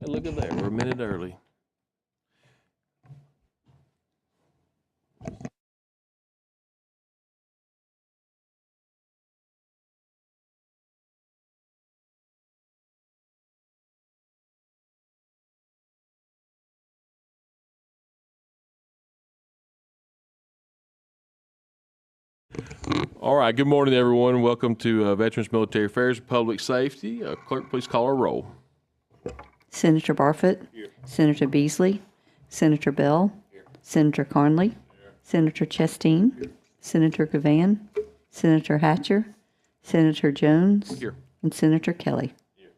Look at that, we're a minute early. All right, good morning, everyone. Welcome to Veterans Military Affairs and Public Safety. Clerk, please call our roll. Senator Barfoot. Here. Senator Beasley. Senator Bell. Here. Senator Carnley. Here. Senator Chasteen. Here. Senator Gavan. Senator Hatcher. Senator Jones. Here. And Senator Kelly. Here.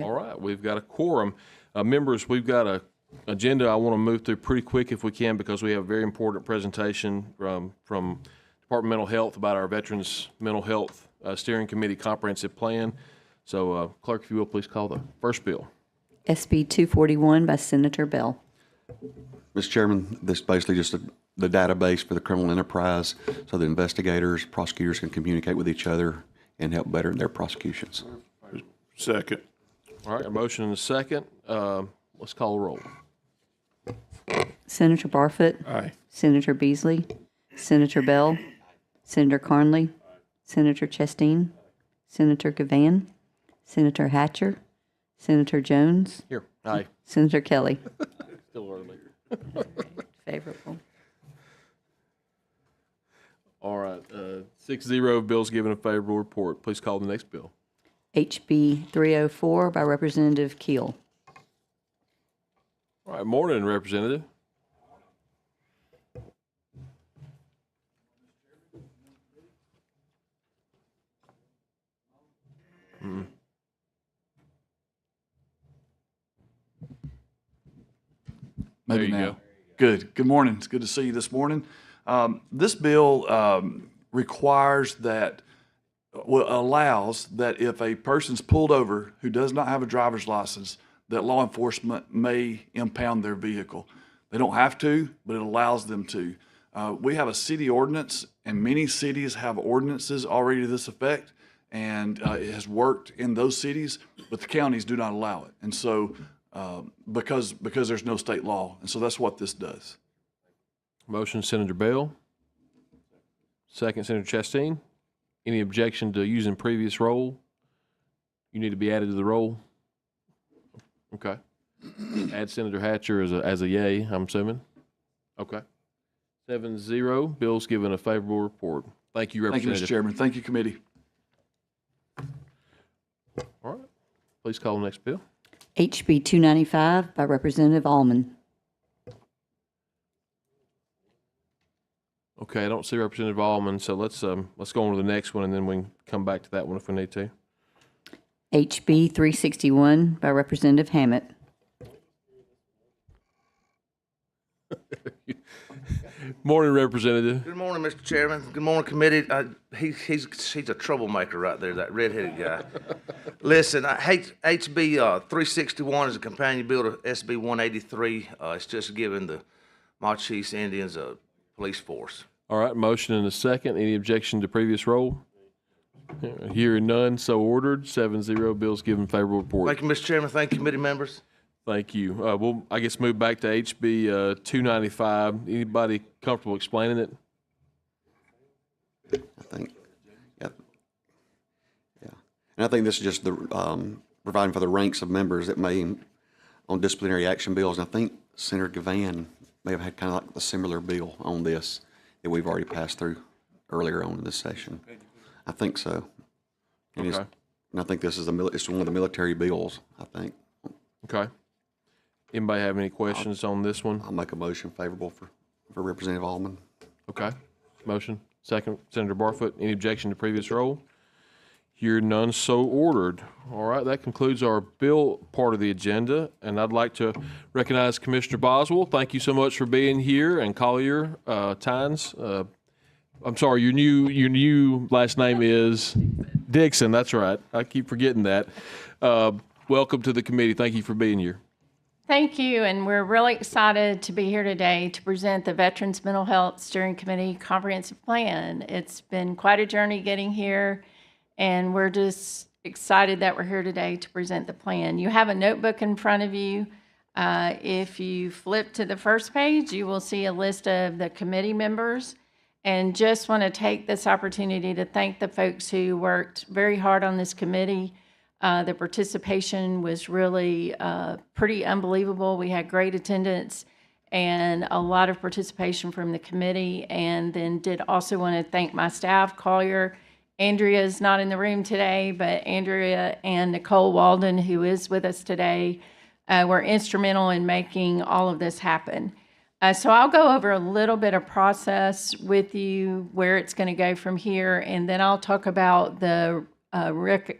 All right, we've got a quorum. Members, we've got a agenda I want to move through pretty quick if we can because we have a very important presentation from Department of Mental Health about our Veterans Mental Health Steering Committee Comprehensive Plan. So, Clerk, if you will, please call the first bill. SB 241 by Senator Bell. Mr. Chairman, this is basically just the database for the criminal enterprise so that investigators, prosecutors can communicate with each other and help better their prosecutions. Second. All right, a motion and a second. Let's call a roll. Senator Barfoot. Aye. Senator Beasley. Senator Bell. Senator Carnley. Senator Chasteen. Senator Gavan. Senator Hatcher. Senator Jones. Here. Aye. Senator Kelly. Still early. Favorable. All right, 6-0, bill's given a favorable report. Please call the next bill. HB 304 by Representative Keel. All right, morning, Representative. Maybe There you now. go. Good. Good morning. It's good to see you this morning. This bill requires that, allows that if a person's pulled over who does not have a driver's license, that law enforcement may impound their vehicle. They don't have to, but it allows them to. We have a city ordinance, and many cities have ordinances already to this effect, and it has worked in those cities, but the counties do not allow it. And so, because there's no state law, and so that's what this does. Motion, Senator Bell. Second, Senator Chasteen. Any objection to using previous roll? You need to be added to the roll. Okay. Add Senator Hatcher as a yay, I'm assuming. Okay. 7-0, bill's given a favorable report. Thank you, Thank you, Representative. Mr. Chairman. Thank you, committee. All right. Please call the next bill. HB 295 by Representative Allman. Okay, I don't see Representative Allman, so let's go on to the next one, and then we can come back to that one if we need to. HB 361 by Representative Hammett. Morning, Representative. Good morning, Mr. Chairman. Good morning, committee. He's a troublemaker right there, that redheaded guy. Listen, HB 361 is a companion bill to SB 183. It's just giving the Machis Indians a police force. All right, motion and a second. Any objection to previous roll? Hearing none, so ordered. 7-0, bill's given favorable report. Thank you, Mr. Chairman. Thank you, committee members. Thank you. We'll, I guess, move back to HB 295. Anybody comfortable explaining it? I think, yeah. And I think this is just the providing for the ranks of members that may on disciplinary action bills. And I think Senator Gavan may have had kind of like a similar bill on this that we've already passed through earlier on in this session. I think so. And, Okay. and I think this is it's one of the military bills, I think. Okay. Anybody have any questions on this one? I'll make a motion favorable for Representative Allman. Okay. Motion. Second, Senator Barfoot. Any objection to previous roll? Hear none, so ordered. All right, that concludes our bill part of the agenda, and I'd like to recognize Commissioner Boswell. Thank you so much for being here, and Collier Tynes. I'm sorry, your new last name is Dixon. That's right. I keep forgetting that. Welcome to the committee. Thank you for being here. Thank you, and we're really excited to be here today to present the Veterans Mental Health Steering Committee Comprehensive Plan. It's been quite a journey getting here, and we're just excited that we're here today to present the plan. You have a notebook in front of you. If you flip to the first page, you will see a list of the committee members. And just want to take this opportunity to thank the folks who worked very hard on this committee. The participation was really pretty unbelievable. We had great attendance and a lot of participation from the committee. And then did also want to thank my staff, Collier. Andrea is not in the room today, but Andrea and Nicole Walden, who is with us today, were instrumental in making all of this happen. So I'll go over a little bit of process with you, where it's going to go from here, and then I'll talk about the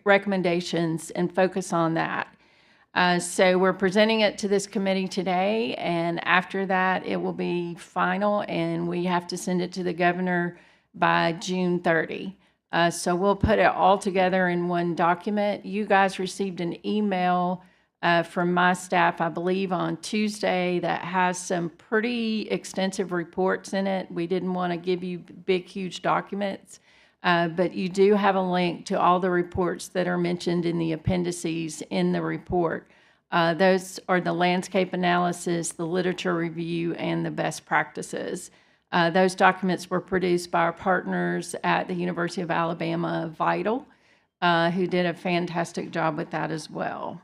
recommendations and focus on that. So we're presenting it to this committee today, and after that, it will be final, and we have to send it to the governor by June 30. So we'll put it all together in one document. You guys received an email from my staff, I believe, on Tuesday that has some pretty extensive reports in it. We didn't want to give you big, huge documents, but you do have a link to all the reports that are mentioned in the appendices in the report. Those are the landscape analysis, the literature review, and the best practices. Those documents were produced by our partners at the University of Alabama, Vital, who did a fantastic job with that as well.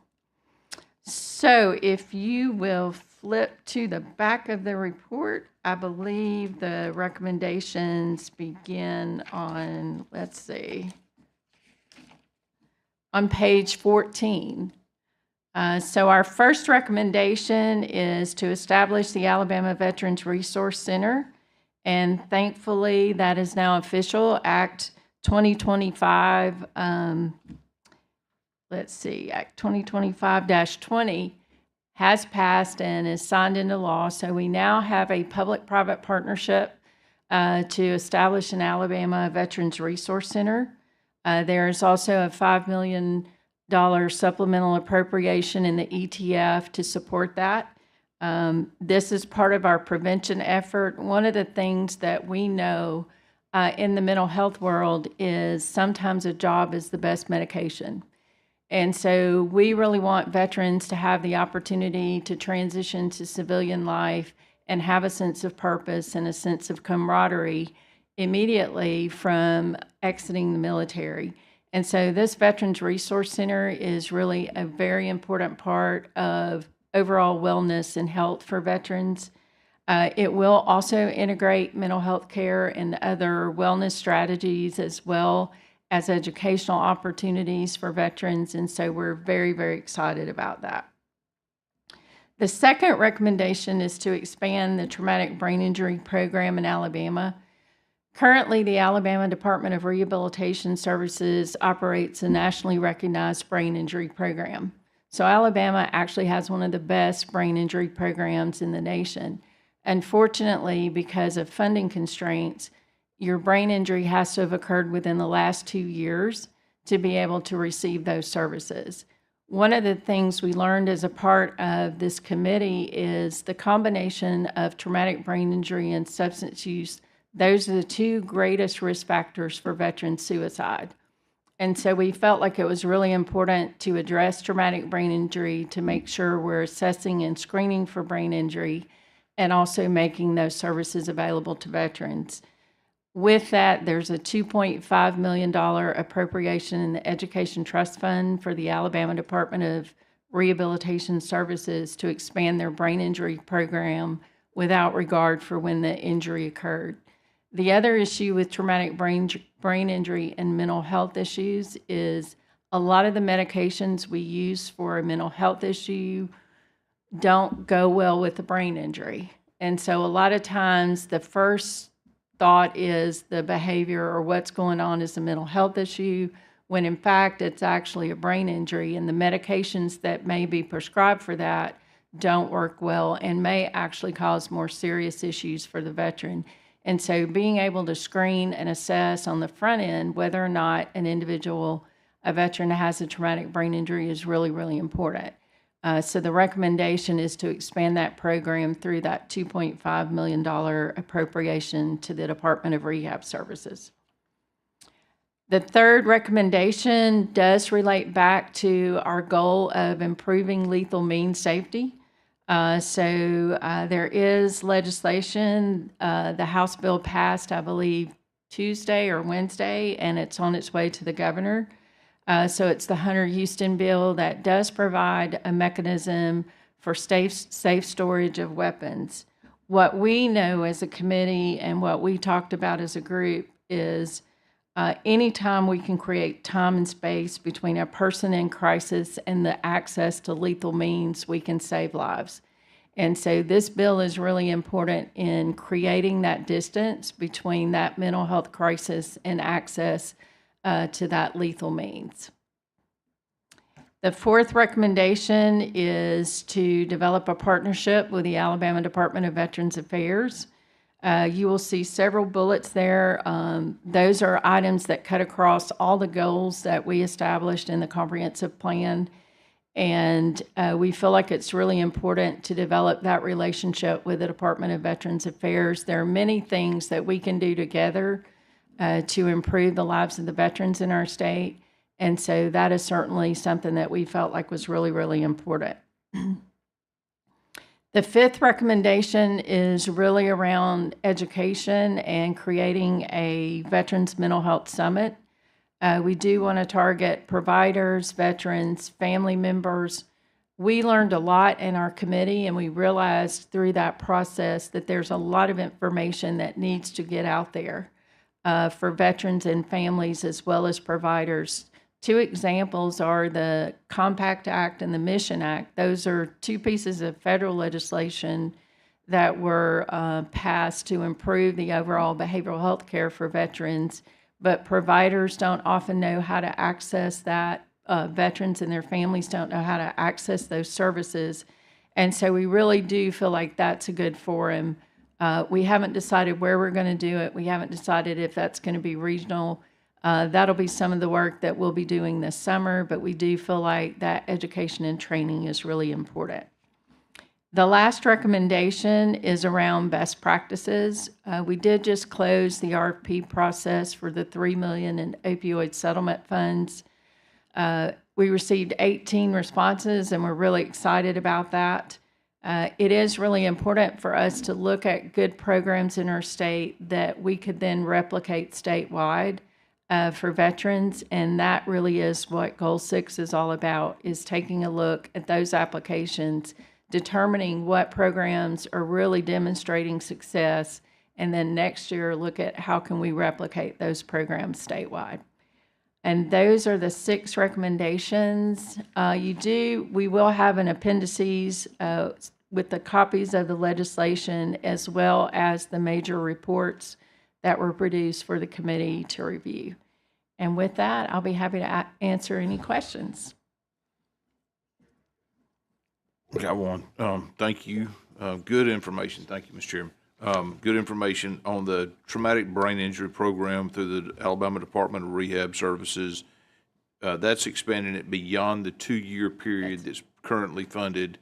So if you will flip to the back of the report, I believe the recommendations begin on, let's see, on page 14. So our first recommendation is to establish the Alabama Veterans Resource Center. And thankfully, that is now official. Act 2025, Act 2025-20 has passed and is signed into law. So we now have a public-private partnership to establish an Alabama Veterans Resource Center. There is also a $5 million supplemental appropriation in the ETF to support that. This is part of our prevention effort. One of the things that we know in the mental health world is sometimes a job is the best medication. And so we really want veterans to have the opportunity to transition to civilian life and have a sense of purpose and a sense of camaraderie immediately from exiting the military. And so this Veterans Resource Center is really a very important part of overall wellness and health for veterans. It will also integrate mental health care and other wellness strategies, as well as educational opportunities for veterans. And so we're very, very excited about that. The second recommendation is to expand the traumatic brain injury program in Alabama. Currently, the Alabama Department of Rehabilitation Services operates a nationally recognized brain injury program. So Alabama actually has one of the best brain injury programs in the nation. Unfortunately, because of funding constraints, your brain injury has to have occurred within the last 2 years to be able to receive those services. One of the things we learned as a part of this committee is the combination of traumatic brain injury and substance use. Those are the two greatest risk factors for veteran suicide. And so we felt like it was really important to address traumatic brain injury to make sure we're assessing and screening for brain injury and also making those services available to veterans. With that, there's a $2.5 million appropriation in the Education Trust Fund for the Alabama Department of Rehabilitation Services to expand their brain injury program without regard for when the injury occurred. The other issue with traumatic brain injury and mental health issues is a lot of the medications we use for a mental health issue don't go well with the brain injury. And so a lot of times the first thought is the behavior or what's going on is a mental health issue, when in fact it's actually a brain injury, and the medications that may be prescribed for that don't work well and may actually cause more serious issues for the veteran. And so being able to screen and assess on the front end whether or not an individual, a veteran, has a traumatic brain injury is really, really important. So the recommendation is to expand that program through that $2.5 million appropriation to the Department of Rehab Services. The third recommendation does relate back to our goal of improving lethal means safety. There is legislation, the House bill passed, I believe, Tuesday or Wednesday, and it's on its way to the governor. So it's the Hunter Houston bill that does provide a mechanism for safe storage of weapons. What we know as a committee and what we talked about as a group is anytime we can create time and space between a person in crisis and the access to lethal means, we can save lives. And so this bill is really important in creating that distance between that mental health crisis and access to that lethal means. The fourth recommendation is to develop a partnership with the Alabama Department of Veterans Affairs. You will see several bullets there. Those are items that cut across all the goals that we established in the comprehensive plan. And we feel like it's really important to develop that relationship with the Department of Veterans Affairs. There are many things that we can do together to improve the lives of the veterans in our state. And so that is certainly something that we felt like was really, really important. The fifth recommendation is really around education and creating a Veterans Mental Health Summit. We do want to target providers, veterans, family members. We learned a lot in our committee, and we realized through that process that there's a lot of information that needs to get out there for veterans and families as well as providers. Two examples are the Compact Act and the Mission Act. Those are two pieces of federal legislation that were passed to improve the overall behavioral health care for veterans, but providers don't often know how to access that. Veterans and their families don't know how to access those services. And so we really do feel like that's a good forum. We haven't decided where we're going to do it. We haven't decided if that's going to be regional. That'll be some of the work that we'll be doing this summer, but we do feel like that education and training is really important. The last recommendation is around best practices. We did just close the RFP process for the $3 million in opioid settlement funds. We received 18 responses, and we're really excited about that. It is really important for us to look at good programs in our state that we could then replicate statewide for veterans, and that really is what Goal 6 is all about, is taking a look at those applications, determining what programs are really demonstrating success, and then next year look at how can we replicate those programs statewide. And those are the 6 recommendations. We will have an appendices with the copies of the legislation as well as the major reports that were produced for the committee to review. And with that, I'll be happy to answer any questions. Got one. Thank you. Good information. Thank you, Mr. Chairman. Good information on the traumatic brain injury program through the Alabama Department of Rehab Services. That's expanding it beyond the 2-year period that's currently funded.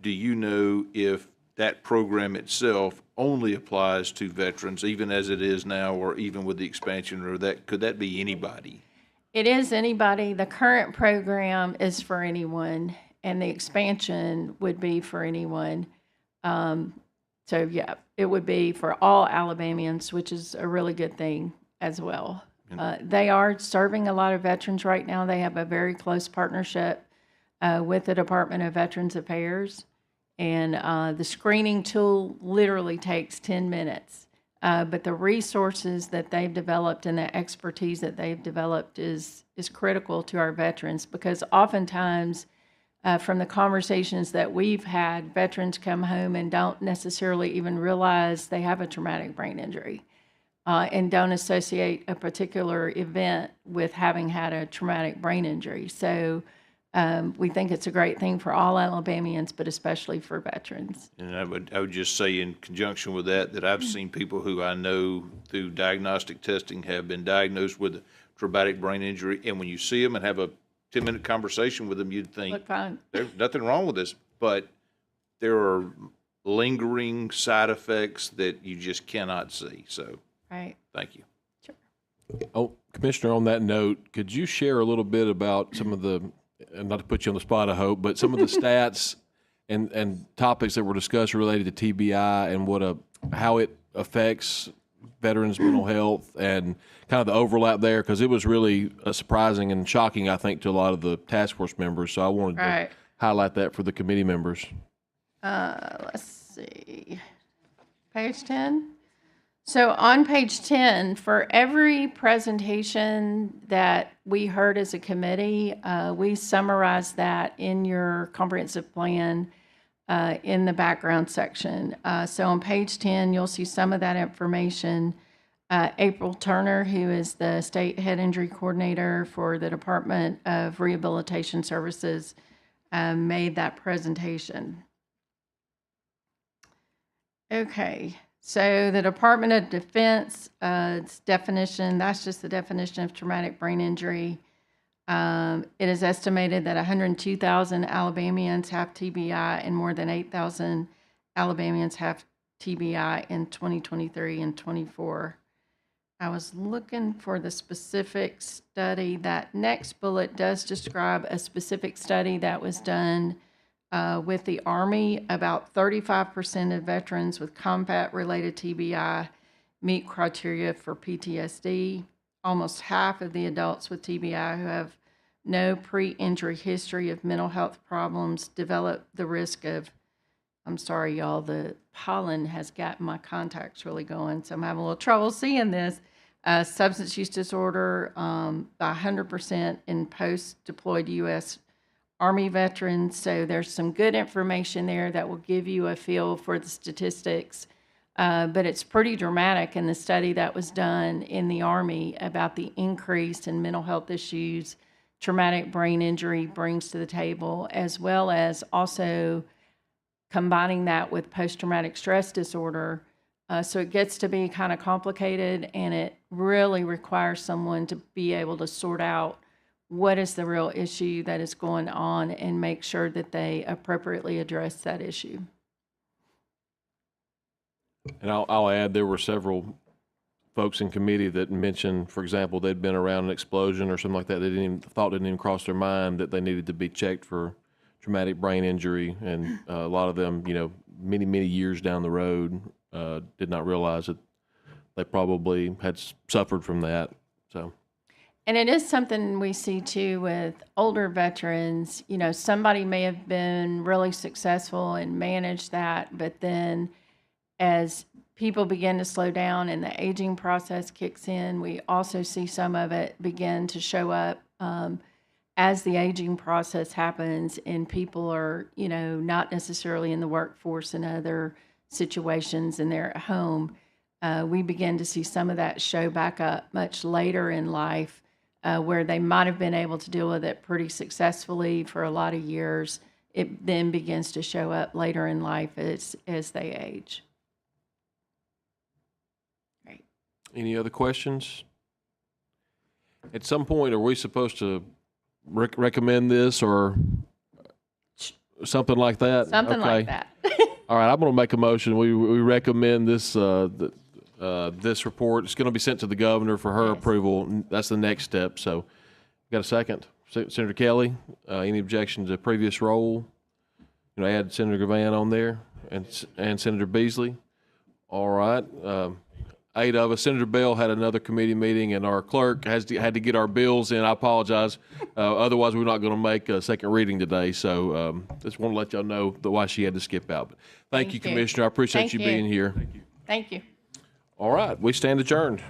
Do you know if that program itself only applies to veterans, even as it is now, or even with the expansion, or could that be anybody? It is anybody. The current program is for anyone, and the expansion would be for anyone. So yeah, it would be for all Alabamians, which is a really good thing as well. They are serving a lot of veterans right now. They have a very close partnership with the Department of Veterans Affairs. And the screening tool literally takes 10 minutes. But the resources that they've developed and the expertise that they've developed is critical to our veterans, because oftentimes from the conversations that we've had, veterans come home and don't necessarily even realize they have a traumatic brain injury and don't associate a particular event with having had a traumatic brain injury. So we think it's a great thing for all Alabamians, but especially for veterans. And I would just say in conjunction with that I've seen people who I know through diagnostic testing have been diagnosed with a traumatic brain injury, and when you see them and have a 10-minute conversation with them, you'd think Look fine. there's nothing wrong with this, but there are lingering side effects that you just cannot see. So Right. thank you. Oh, Commissioner Commissioner, on that note, could you share a little bit about some of the, and not to put you on the spot, I hope, but some of the stats and topics that were discussed related to TBI and how it affects veterans' mental health and kind of the overlap there? Because it was really surprising and shocking, I think, to a lot of the task force members. So I wanted Right. to highlight that for the committee members. Let's see, page 10. So on page 10, for every presentation that we heard as a committee, we summarized that in your comprehensive plan in the background section. So on page 10, you'll see some of that information. April Turner, who is the state head injury coordinator for the Department of Rehabilitation Services, made that presentation. Okay, so the Department of Defense, its definition, that's just the definition of traumatic brain injury. It is estimated that 102,000 Alabamians have TBI and more than 8,000 Alabamians have TBI in 2023 and 24. I was looking for the specific study. That next bullet does describe a specific study that was done with the Army. About 35% of veterans with combat-related TBI meet criteria for PTSD. Almost half of the adults with TBI who have no pre-injury history of mental health problems develop the risk of, I'm sorry, y'all, the pollen has gotten my contacts really going, so I'm having a little trouble seeing this. Substance use disorder by 100% in post-deployed U.S. Army veterans. So there's some good information there that will give you a feel for the statistics. But it's pretty dramatic in the study that was done in the Army about the increase in mental health issues traumatic brain injury brings to the table, as well as also combining that with post-traumatic stress disorder. So it gets to be kind of complicated, and it really requires someone to be able to sort out what is the real issue that is going on and make sure that they appropriately address that issue. And I'll add, there were several folks in committee that mentioned, for example, they'd been around an explosion or something like that. They didn't even cross their mind that they needed to be checked for traumatic brain injury. And a lot of them, many, many years down the road, did not realize that they probably had suffered from that. So. And it is something we see too with older veterans. Somebody may have been really successful and managed that, but then as people begin to slow down and the aging process kicks in, we also see some of it begin to show up as the aging process happens and people are, not necessarily in the workforce and other situations and they're at home. We begin to see some of that show back up much later in life where they might have been able to deal with it pretty successfully for a lot of years. It then begins to show up later in life as they age. Any other questions? At some point, are we supposed to recommend this or something like that? Something like that. All right, I'm going to make a motion. We recommend this this report. It's going to be sent to the governor for her approval. That's the next step. So, got a second? Senator Kelly, any objection to previous roll? Add Senator Gavan on there and Senator Beasley. All right. 8 of us. Senator Bell had another committee meeting, and our clerk had to get our bills in. I apologize. Otherwise, we're not going to make a second reading today. So just want to let y'all know why she had to skip out. But thank you, Commissioner. I appreciate you being here. Thank you. All right. We stand adjourned.